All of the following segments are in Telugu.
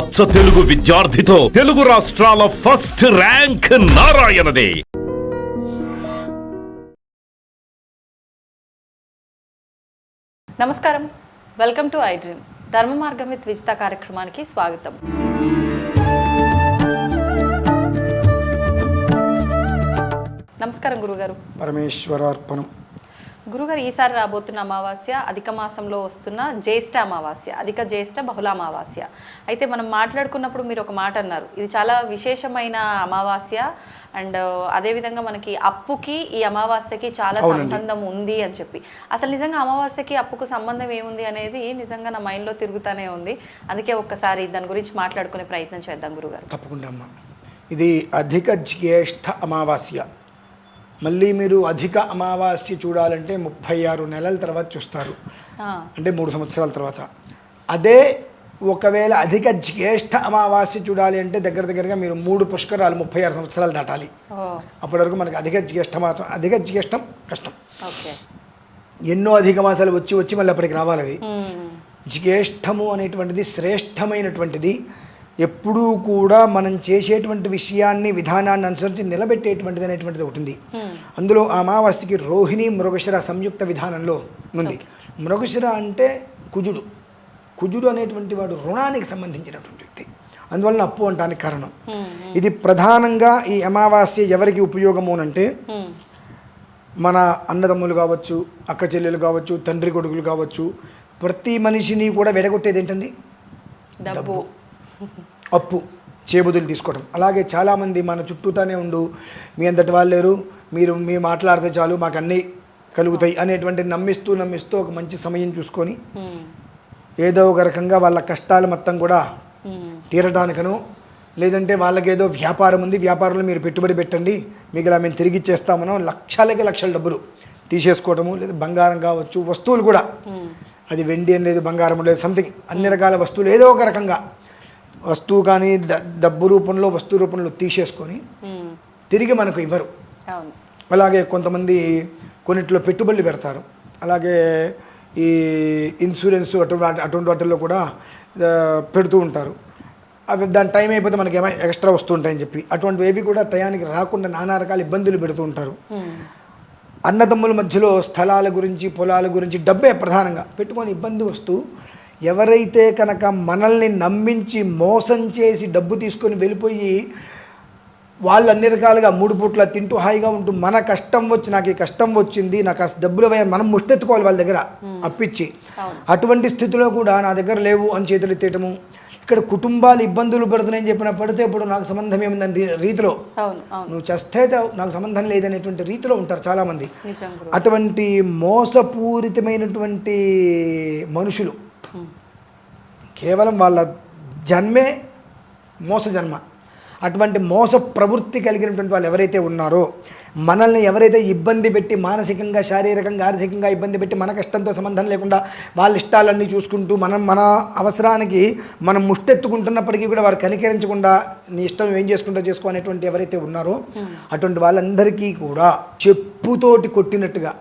అచ్చ తెలుగు విద్యార్థితో తెలుగు రాష్ట్రాల ఫస్ట్ ర్యాంక్ నారాయణదే. నమస్కారం, వెల్కమ్ టు ఐ డ్రీమ్. ధర్మ మార్గం విత్ విజిత కార్యక్రమానికి స్వాగతం. నమస్కారం గురుగారు. పరమేశ్వరార్పణం. గురుగారు, ఈసారి రాబోతున్న అమావాస్య అధిక మాసంలో వస్తున్న జ్యేష్ఠ అమావాస్య, అధిక జ్యేష్ఠ బహుళ అమావాస్య. అయితే మనం మాట్లాడుకున్నప్పుడు మీరు ఒక మాట అన్నారు, ఇది చాలా విశేషమైన అమావాస్య అండ్ అదేవిధంగా మనకి అప్పుకి ఈ అమావాస్యకి చాలా సంబంధం ఉంది అని చెప్పి. అసలు నిజంగా అమావాస్యకి అప్పుకు సంబంధం ఏముంది అనేది నిజంగా నా మైండ్లో తిరుగుతూనే ఉంది. అందుకే ఒక్కసారి దాని గురించి మాట్లాడుకునే ప్రయత్నం చేద్దాం గురుగారు. తప్పకుండా అమ్మా. ఇది అధిక జ్యేష్ఠ అమావాస్య. మళ్ళీ మీరు అధిక అమావాస్య చూడాలంటే 36 నెలల తర్వాత చూస్తారు, అంటే 3 సంవత్సరాల తర్వాత. అదే ఒకవేళ అధిక జ్యేష్ఠ అమావాస్య చూడాలి అంటే దగ్గరగా మీరు 3 పుష్కరాలు 36 సంవత్సరాలు దాటాలి. అప్పటి వరకు మనకి అధిక జ్యేష్టం కష్టం. ఎన్నో అధిక మాసాలు వచ్చి మళ్ళీ అప్పటికి రావాలి. అది జ్యేష్ఠము అనేటువంటిది శ్రేష్టమైనటువంటిది. ఎప్పుడూ కూడా మనం చేసేటువంటి విషయాన్ని విధానాన్ని అనుసరించి నిలబెట్టేటువంటిది అనేటువంటిది ఒకటి ఉంది. అందులో అమావాస్యకి రోహిణి మృగశిర సంయుక్త విధానంలో ఉంది. మృగశిర అంటే కుజుడు అనేటువంటి వాడు రుణానికి సంబంధించినటువంటి వ్యక్తి, అందువలన అప్పు అంటానికి కారణం. ఇది ప్రధానంగా ఈ అమావాస్య ఎవరికి ఉపయోగము అంటే మన అన్నదమ్ములు కావచ్చు, అక్క చెల్లెలు కావచ్చు, తండ్రి కొడుకులు కావచ్చు, ప్రతి మనిషిని కూడా వెడగొట్టేది ఏంటండి? డబ్బు, అప్పు, చేబుదులు తీసుకోవడం. అలాగే చాలామంది మన చుట్టూతానే ఉండు, మీ అంతటి వాళ్ళు లేరు, మీరు మాట్లాడితే చాలు మాకు అన్నీ కలుగుతాయి అనేటువంటి నమ్మిస్తూ ఒక మంచి సమయం చూసుకొని ఏదో ఒక రకంగా వాళ్ళ కష్టాలు మొత్తం కూడా తీరడానికనో, లేదంటే వాళ్ళకేదో వ్యాపారం ఉంది, వ్యాపారంలో మీరు పెట్టుబడి పెట్టండి, మీకు ఇలా మేము తిరిగి ఇచ్చేస్తామనో లక్షల డబ్బులు తీసేసుకోవడము. లేదా బంగారం కావచ్చు, వస్తువులు కూడా, అది వెండి అని లేదు, బంగారం లేదు, సంథింగ్ అన్ని రకాల వస్తువులు ఏదో ఒక రకంగా వస్తువు కానీ డబ్బు రూపంలో వస్తువు రూపంలో తీసేసుకొని తిరిగి మనకు ఇవ్వరు. అలాగే కొంతమంది కొన్నిట్లో పెట్టుబడులు పెడతారు. అలాగే ఈ ఇన్సూరెన్స్ అటువంటి వాటిల్లో కూడా పెడుతూ ఉంటారు. అవి దాని టైం అయిపోతే మనకి ఏమైనా ఎక్స్ట్రా వస్తుంటాయని చెప్పి అటువంటివి ఏవి కూడా టయానికి రాకుండా నానా రకాల ఇబ్బందులు పెడుతూ ఉంటారు. అన్నదమ్ముల మధ్యలో స్థలాల గురించి, పొలాల గురించి డబ్బే ప్రధానంగా పెట్టుకొని ఇబ్బంది వస్తూ, ఎవరైతే కనుక మనల్ని నమ్మించి మోసం చేసి డబ్బు తీసుకొని వెళ్ళిపోయి వాళ్ళు అన్ని రకాలుగా 3 పూట్ల తింటూ హాయిగా ఉంటూ, మన కష్టం వచ్చి నాకు ఈ కష్టం వచ్చింది, నాకు ఆ డబ్బులు మనం ముష్టెత్తుకోవాలి వాళ్ళ దగ్గర అప్పిచ్చి, అటువంటి స్థితిలో కూడా నా దగ్గర లేవు అని చేతులు ఎత్తేయటము. ఇక్కడ కుటుంబాలు ఇబ్బందులు పడుతున్నాయని చెప్పిన పడితే ఇప్పుడు నాకు సంబంధం ఏముందని రీతిలో, నువ్వు చస్తే నాకు సంబంధం లేదనేటువంటి రీతిలో ఉంటారు చాలామంది. అటువంటి మోసపూరితమైనటువంటి మనుషులు, కేవలం వాళ్ళ జన్మే మోస జన్మ. అటువంటి మోస ప్రవృత్తి కలిగినటువంటి వాళ్ళు ఎవరైతే ఉన్నారో, మనల్ని ఎవరైతే ఇబ్బంది పెట్టి మానసికంగా, శారీరకంగా, ఆర్థికంగా ఇబ్బంది పెట్టి మన కష్టంతో సంబంధం లేకుండా వాళ్ళ ఇష్టాలన్నీ చూసుకుంటూ మన అవసరానికి మనం ముష్టెత్తుకుంటున్నప్పటికీ కూడా వారు కనికరించకుండా నీ ఇష్టం ఏం చేసుకుంటూ చేసుకో అనేటువంటి ఎవరైతే ఉన్నారో అటువంటి వాళ్ళందరికీ కూడా చెప్పుతోటి కొట్టినట్టుగా,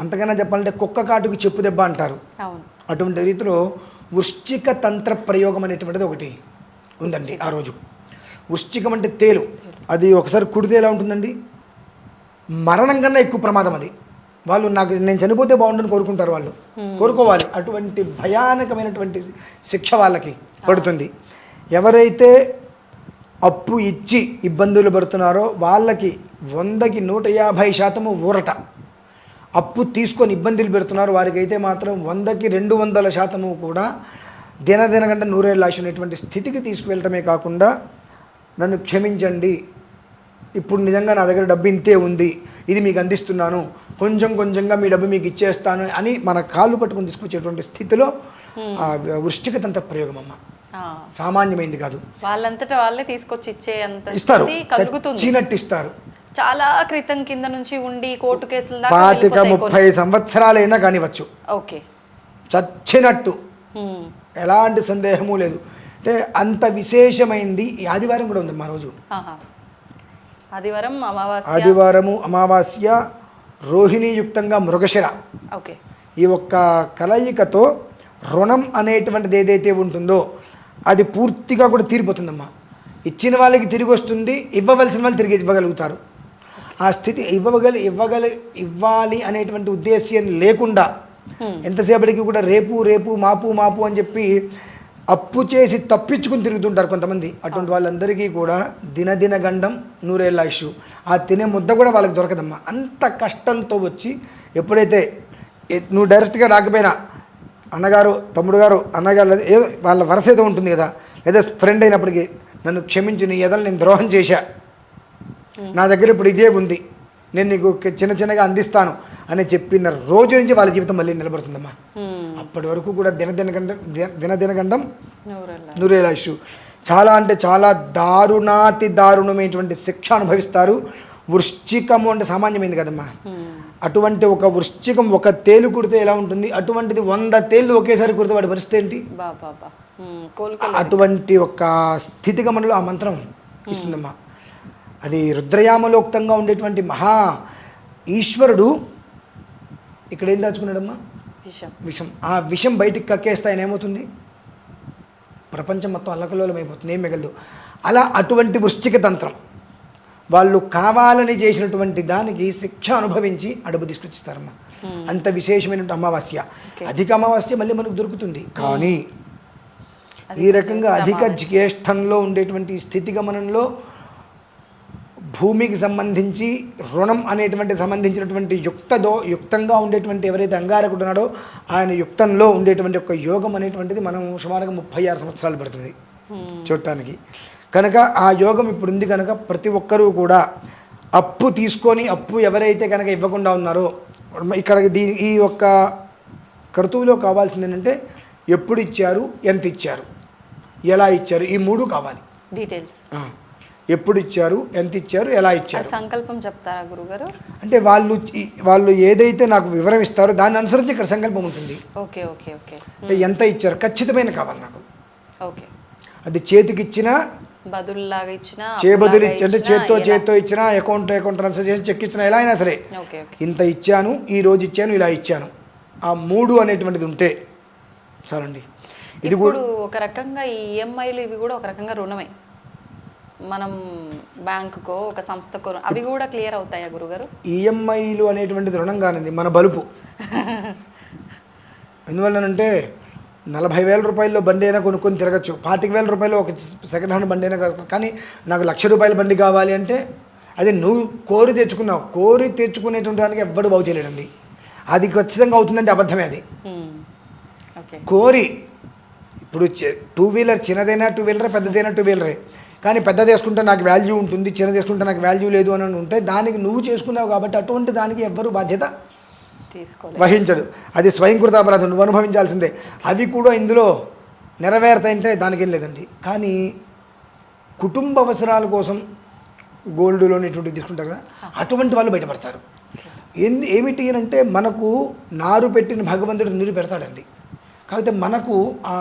అంతకన్నా చెప్పాలంటే కుక్క కాటుకు చెప్పు దెబ్బ అంటారు. అటువంటి రీతిలో వృశ్చిక తంత్ర ప్రయోగం అనేటువంటిది ఒకటి ఉందండి. ఆ రోజు వృశ్చికం అంటే తేలు, అది ఒకసారి కుడితే ఎలా ఉంటుందండి? మరణం కన్నా ఎక్కువ ప్రమాదం అది. వాళ్ళు నేను చనిపోతే బాగుండని కోరుకుంటారు, వాళ్ళు కోరుకోవాలి. అటువంటి భయానకమైనటువంటి శిక్ష వాళ్ళకి పడుతుంది. ఎవరైతే అప్పు ఇచ్చి ఇబ్బందులు పడుతున్నారో వాళ్ళకి 100కి 150% ఊరట. అప్పు తీసుకొని ఇబ్బందులు పెడుతున్నారు వారికైతే మాత్రం 100కి 200% కూడా దినగంట నూరేళ్ళు ఆశినటువంటి స్థితికి తీసుకువెళ్ళటమే కాకుండా, నన్ను క్షమించండి, ఇప్పుడు నిజంగా నా దగ్గర డబ్బు ఇంతే ఉంది, ఇది మీకు అందిస్తున్నాను, కొంచెంగా మీ డబ్బు మీకు ఇచ్చేస్తాను అని మన కాళ్ళు పట్టుకొని తీసుకొచ్చేటువంటి స్థితిలో వృశ్చిక తంత్ర ప్రయోగం అమ్మ సామాన్యమైంది కాదు. వాళ్ళంతటా వాళ్ళే తీసుకొచ్చి ఇస్తారు, చచ్చినట్టు ఇస్తారు. చాలా క్రితం కింద నుంచి ఉండి కోర్టు కేసులు 25-30 సంవత్సరాలైనా కానివచ్చు, చచ్చినట్టు, ఎలాంటి సందేహము లేదు. అంటే అంత విశేషమైంది. ఈ ఆదివారం కూడా ఉంది మా రోజు, ఆదివారము అమావాస్య, రోహిణీయుక్తంగా మృగశిర. ఈ ఒక్క కలయికతో రుణం అనేటువంటిది ఏదైతే ఉంటుందో అది పూర్తిగా కూడా తీరిపోతుందమ్మా. ఇచ్చిన వాళ్ళకి తిరిగి వస్తుంది, ఇవ్వవలసిన వాళ్ళు తిరిగి ఇవ్వగలుగుతారు. ఆ స్థితి ఇవ్వాలి అనేటువంటి ఉద్దేశ్యం లేకుండా ఎంతసేపటికి కూడా రేపు మాపు అని చెప్పి అప్పు చేసి తప్పించుకుని తిరుగుతుంటారు కొంతమంది. అటువంటి వాళ్ళందరికీ కూడా దినదిన గండం నూరేళ్ళ ఆయుష్. ఆ తినే ముద్ద కూడా వాళ్ళకి దొరకదమ్మా. అంత కష్టంతో వచ్చి ఎప్పుడైతే నువ్వు డైరెక్ట్గా రాకపోయినా అన్నగారు, తమ్ముడు గారు, అన్నగారు ఏదో వాళ్ళ వరస ఏదో ఉంటుంది కదా, లేదా ఫ్రెండ్ అయినప్పటికీ నన్ను క్షమించి నీ ఎదలు నేను ద్రోహం చేశా, నా దగ్గర ఇప్పుడు ఇదే ఉంది, నేను నీకు చిన్నగా అందిస్తాను అని చెప్పిన రోజు నుంచి వాళ్ళ జీవితం మళ్ళీ నిలబడుతుందమ్మా. అప్పటి వరకు కూడా దినదిన గండం నూరేళ్ళ ఆయుష్. చాలా అంటే చాలా దారుణమైనటువంటి శిక్ష అనుభవిస్తారు. వృశ్చికము అంటే సామాన్యమైంది కదమ్మా. అటువంటి ఒక వృశ్చికం ఒక తేలు కుడితే ఎలా ఉంటుంది, అటువంటిది 100 తేళ్ళు ఒకేసారి కుడితే వాడి పరిస్థితి ఏంటి? అటువంటి ఒక స్థితిగమనంలో ఆ మంత్రం ఇస్తుందమ్మా. అది రుద్రయామలోక్తంగా ఉండేటువంటి మహా ఈశ్వరుడు ఇక్కడ ఏం దాచుకున్నాడమ్మా? విషం. ఆ విషం బయటికి కక్కేస్తే ఆయన ఏమవుతుంది? ప్రపంచం మొత్తం అల్లకల్లోలం అయిపోతుంది, ఏం మిగలదు. అలా అటువంటి వృశ్చిక తంత్రం వాళ్ళు కావాలని చేసినటువంటి దానికి శిక్ష అనుభవించి అడుగు తీసుకొచ్చిస్తారమ్మా. అంత విశేషమైనటువంటి అమావాస్య. అధిక అమావాస్య మళ్ళీ మనకు దొరుకుతుంది, కానీ ఈ రకంగా అధిక జ్యేష్ఠంలో ఉండేటువంటి స్థితిగమనంలో భూమికి సంబంధించి రుణం అనేటువంటి సంబంధించినటువంటి యుక్తంగా ఉండేటువంటి ఎవరైతే అంగారకుడు ఉన్నాడో ఆయన యుక్తంలో ఉండేటువంటి ఒక యోగం అనేటువంటిది మనం సుమారుగా 36 సంవత్సరాలు పడుతుంది చూడటానికి. కనుక ఆ యోగం ఇప్పుడు ఉంది కనుక ప్రతి ఒక్కరూ కూడా అప్పు తీసుకొని అప్పు ఎవరైతే కనుక ఇవ్వకుండా ఉన్నారో ఇక్కడ ఈ యొక్క క్రతువులో కావాల్సింది ఏంటంటే ఎప్పుడు ఇచ్చారు, ఎంత ఇచ్చారు, ఎలా ఇచ్చారు, ఈ 3 కావాలి డీటెయిల్స్. ఎప్పుడు ఇచ్చారు, ఎంత ఇచ్చారు, ఎలా ఇచ్చారు. సంకల్పం చెప్తారా గురుగారు? అంటే వాళ్ళు ఏదైతే నాకు వివరం ఇస్తారో దాన్ని అనుసరించి ఇక్కడ సంకల్పం ఉంటుంది. Okay okay okay. అంటే ఎంత ఇచ్చారు ఖచ్చితమైన కావాలి నాకు. ఓకే. అది చేతికి ఇచ్చినా, బదులులాగా ఇచ్చినా, చేబదులు అంటే చేత్తో ఇచ్చినా, అకౌంట్ ట్రాన్స్ఫర్ చేసి చెక్ ఇచ్చినా, ఎలా అయినా సరే ఇంత ఇచ్చాను, ఈ రోజు ఇచ్చాను, ఇలా ఇచ్చాను, ఆ 3 అనేటువంటిది ఉంటే చాలండి. ఇది కూడా ఒక రకంగా ఈ ఈఎంఐలు ఇవి కూడా ఒక రకంగా రుణమే. మనం బ్యాంకుకో ఒక సంస్థకో అవి కూడా క్లియర్ అవుతాయా గురుగారు? ఈఎంఐలు అనేటువంటిది రుణం కానిది మన బలుపు. ఎందువల్లనంటే 40,000 రూపాయల్లో బండి అయినా కొనుక్కొని తిరగచ్చు, 25,000 రూపాయలు ఒక సెకండ్ హ్యాండ్ బండి అయినా కాదు. కానీ నాకు 1,00,000 రూపాయల బండి కావాలి అంటే అది నువ్వు కోరి తెచ్చుకున్నావు. కోరి తెచ్చుకునేటువంటి దానికి ఎవ్వడు బాగు చేయలేడండి. అది ఖచ్చితంగా అవుతుందంటే అబద్ధమే. అది కోరి ఇప్పుడు 2 వీలర్ చిన్నదైనా 2 వీలరే, పెద్దదైనా 2 వీలరే. కానీ పెద్దది వేసుకుంటే నాకు వాల్యూ ఉంటుంది, చిన్నది వేసుకుంటే నాకు వాల్యూ లేదు అని ఉంటే దానికి నువ్వు చేసుకున్నావు కాబట్టి అటువంటి దానికి ఎవ్వరూ బాధ్యత వహించడు. అది స్వయంకృత అపరాధం, నువ్వు అనుభవించాల్సిందే. అవి కూడా ఇందులో నెరవేరుతాయంటే దానికేం లేదండి. కానీ కుటుంబ అవసరాల కోసం గోల్డ్ లోన్ ఇటువంటివి తీసుకుంటారు కదా, అటువంటి వాళ్ళు బయటపడతారు. ఏమిటి అంటే మనకు నారు పెట్టిన భగవంతుడు నీరు పెడతాడండి. కాకపోతే మనకు ఆ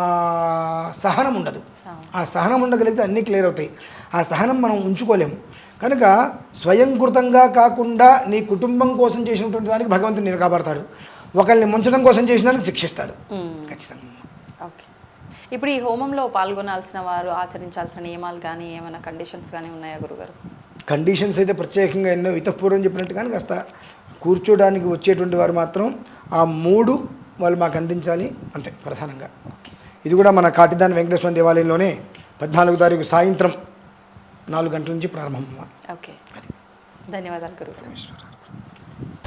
సహనం ఉండదు. ఆ సహనం ఉండగలిగితే అన్నీ క్లియర్ అవుతాయి. ఆ సహనం మనం ఉంచుకోలేము. కనుక స్వయంకృతంగా కాకుండా నీ కుటుంబం కోసం చేసినటువంటి దానికి భగవంతుడు నేను కాపాడతాడు. ఒకరిని ముంచడం కోసం చేసిన దానికి శిక్షిస్తాడు ఖచ్చితంగా. ఓకే. ఇప్పుడు ఈ హోమంలో పాల్గొనాల్సిన వారు ఆచరించాల్సిన నియమాలు కానీ ఏమైనా కండిషన్స్ కానీ ఉన్నాయా గురుగారు? కండిషన్స్ అయితే ప్రత్యేకంగా ఎన్నో ఇతపూర్వం చెప్పినట్టు కానీ కాస్త కూర్చోడానికి వచ్చేటువంటి వారు మాత్రం ఆ 3 వాళ్ళు మాకు అందించాలి అంతే ప్రధానంగా. ఇది కూడా మన కాటిదాని వెంకటేశ్వర దేవాలయంలోనే 14వ తారీఖు సాయంత్రం 4 గంటల నుంచి ప్రారంభం. ఓకే, ధన్యవాదాలు గురుగారు.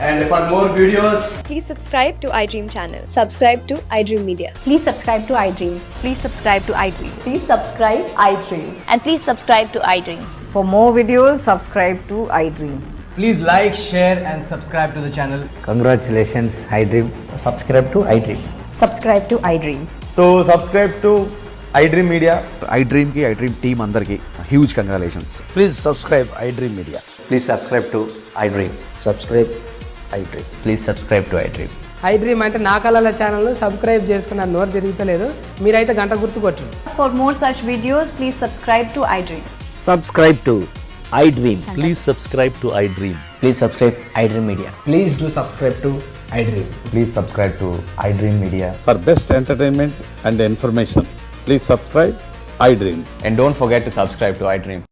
And for more videos, please subscribe to iDream channel. Subscribe to iDream Media. Please subscribe to iDream. Please subscribe to iDream. Please subscribe iDream. And please subscribe to iDream. For more videos, subscribe to iDream. please like, share and subscribe to the channel. Congratulations, iDream. Subscribe to iDream. Subscribe to iDream. So subscribe to iDream Media. iDream ki iDream team andarki huge congratulations. Please subscribe iDream Media. Please subscribe to iDream. Subscribe iDream. Please subscribe to iDream. iDream అంటే నా కళల ఛానల్ సబ్స్క్రైబ్ చేసుకున్న నోరు తిరుగుతలేదు, మీరైతే గంట గుర్తు కొట్టండి. For more such videos, please subscribe to iDream. Subscribe to iDream. Please subscribe to iDream. Please subscribe iDream Media. Please do subscribe to iDream. Please subscribe to iDream Media. For best entertainment and information, please subscribe I dream. And don't forget to subscribe to iDream.